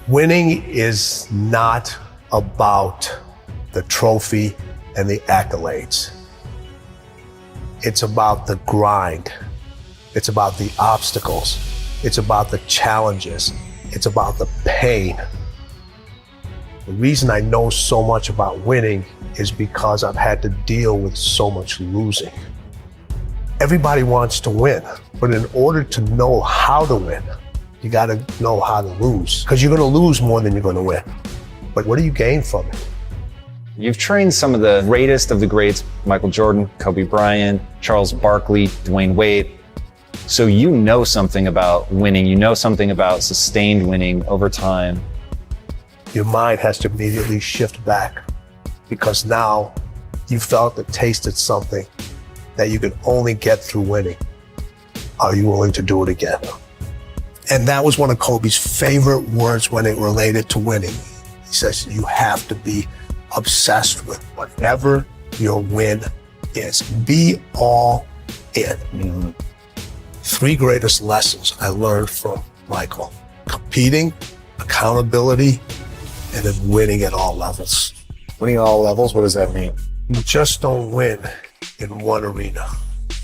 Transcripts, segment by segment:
Winning is not about the trophy and the accolades. It's about the grind. It's about the obstacles. It's about the challenges. It's about the pain. The reason I know so much about winning is because I've had to deal with so much losing. Everybody wants to win, but in order to know how to win, you gotta know how to lose, because you're gonna lose more than you're gonna win. But what do you gain from it? You've trained some of the greatest of the greats, Michael Jordan, Kobe Bryant, Charles Barkley, Dwayne Wade. So you know something about winning, you know something about sustained winning over time. Your mind has to immediately shift back, because now you felt and tasted something that you can only get through winning. Are you willing to do it again? And that was one of Kobe's favorite words when it related to winning. He says, you have to be obsessed with whatever your win is. Be all in. Mm-hmm. 3 greatest lessons I learned from Michael: competing, accountability, and then winning at all levels. Winning at all levels, what does that mean? You just don't win in one arena.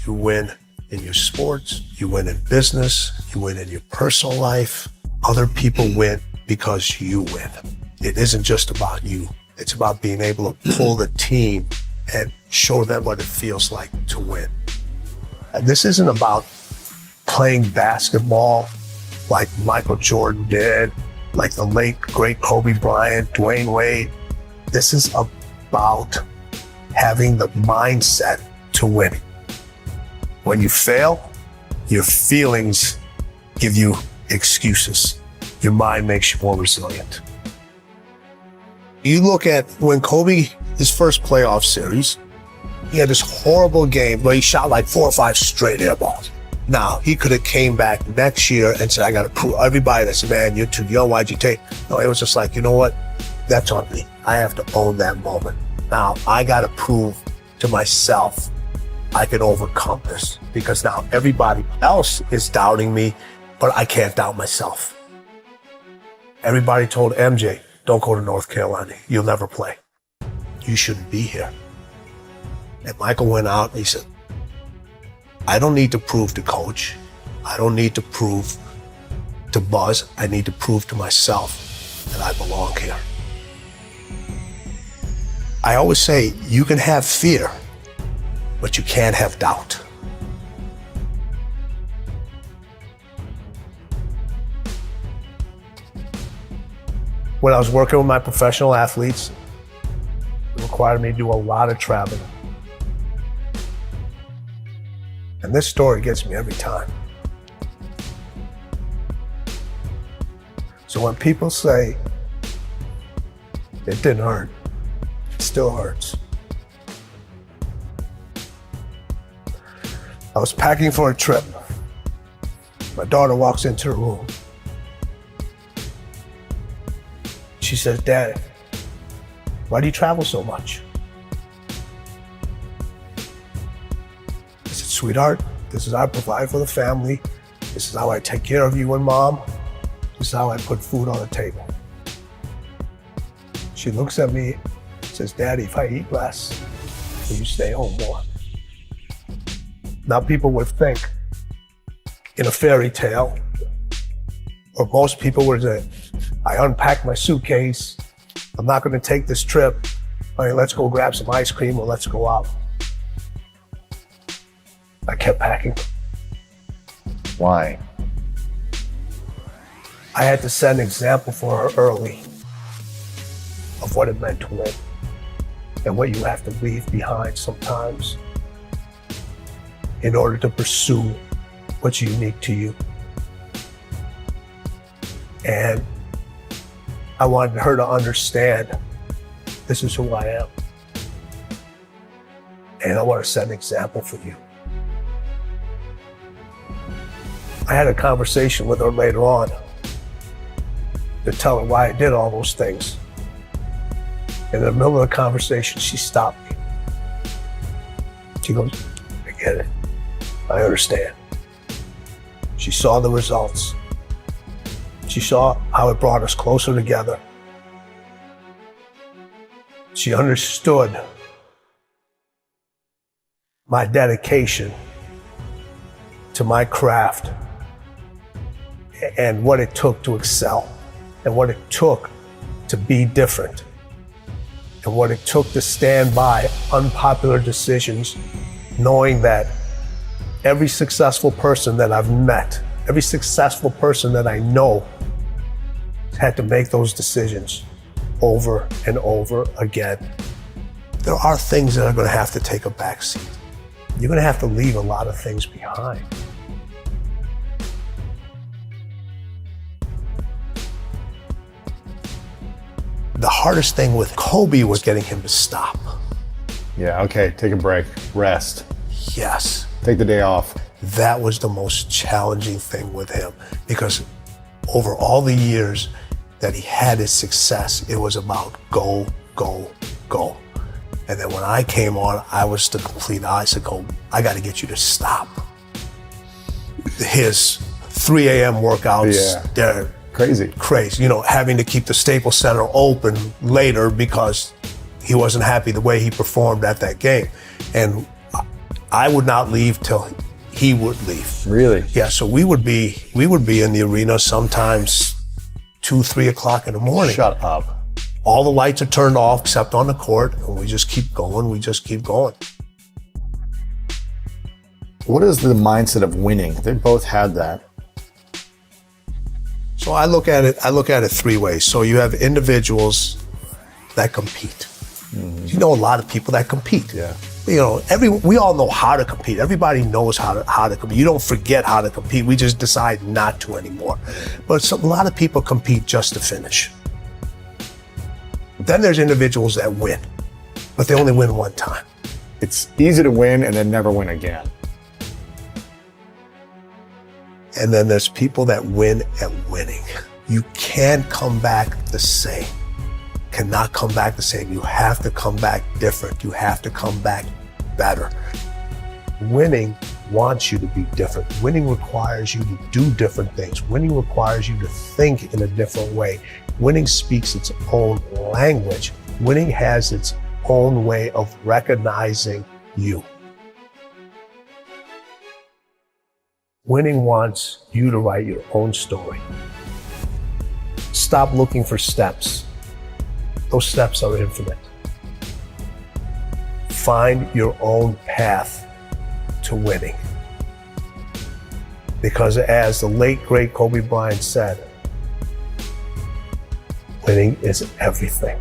You win in your sports, you win in business, you win in your personal life. Other people win because you win. It isn't just about you. It's about being able to pull the team and show them what it feels like to win. And this isn't about playing basketball like Michael Jordan did, like the late, great Kobe Bryant, Dwayne Wade. This is about having the mindset to win. When you fail, your feelings give you excuses. Your mind makes you more resilient. You look at when Kobe, his first playoff series, he had this horrible game where he shot like 4 or 5 straight air balls. Now, he could have came back next year and said, I got to prove everybody that said, man, you're too young, why'd you take? No, it was just like, you know what? That's on me. I have to own that moment. Now, I got to prove to myself I can overcome this, because now everybody else is doubting me, but I can't doubt myself. Everybody told MJ, don't go to North Carolina. You'll never play. You shouldn't be here. And Michael went out and he said, I don't need to prove to coach. I don't need to prove to Buzz. I need to prove to myself that I belong here. I always say you can have fear, but you can't have doubt. When I was working with my professional athletes, it required me to do a lot of traveling. And this story gets me every time. So when people say it didn't hurt, it still hurts. I was packing for a trip. My daughter walks into the room. She says, Dad, why do you travel so much? I said, sweetheart, this is how I provide for the family. This is how I take care of you and Mom. This is how I put food on the table. She looks at me and says, Daddy, if I eat less, will you stay home more? Now people would think in a fairy tale, or most people would say, I unpacked my suitcase, I'm not gonna take this trip, all right, let's go grab some ice cream or let's go out. I kept packing. Why? I had to set an example for her early of what it meant to win and what you have to leave behind sometimes in order to pursue what's unique to you. And I wanted her to understand this is who I am. And I want to set an example for you. I had a conversation with her later on to tell her why I did all those things. In the middle of the conversation, she stopped me. She goes, I get it. I understand. She saw the results. She saw how it brought us closer together. She understood my dedication to my craft and what it took to excel and what it took to be different and what it took to stand by unpopular decisions, knowing that every successful person that I've met, every successful person that I know had to make those decisions over and over again. There are things that are going to have to take a backseat. You're going to have to leave a lot of things behind. The hardest thing with Kobe was getting him to stop. Yeah, okay, take a break, rest, Yes, take the day off. that was the most challenging thing with him, because over all the years that he had his success, it was about go, go, go. And then when I came on, I was the complete icicle. I got to get you to stop. His 3 a.m. workouts, Yeah. they're Crazy. crazy. You know, having to keep the Staples Center open later because he wasn't happy the way he performed at that game. And I would not leave till he would leave. Really? Yeah, so we would be in the arena sometimes 2, 3 o'clock in the morning. Shut up. All the lights are turned off except on the court, and we just keep going, we just keep going. What is the mindset of winning? They both had that. So I look at it 3 ways. So you have individuals that compete. You know a lot of people that compete. Yeah. You know, we all know how to compete. Everybody knows how to compete. You don't forget how to compete. We just decide not to anymore. But a lot of people compete just to finish. Then there's individuals that win, but they only win one time. It's easy to win and then never win again. And then there's people that win at winning. You can't come back the same. Cannot come back the same. You have to come back different. You have to come back better. Winning wants you to be different. Winning requires you to do different things. Winning requires you to think in a different way. Winning speaks its own language. Winning has its own way of recognizing you. Winning wants you to write your own story. Stop looking for steps. Those steps are infinite. Find your own path to winning. Because as the late, great Kobe Bryant said, winning is everything.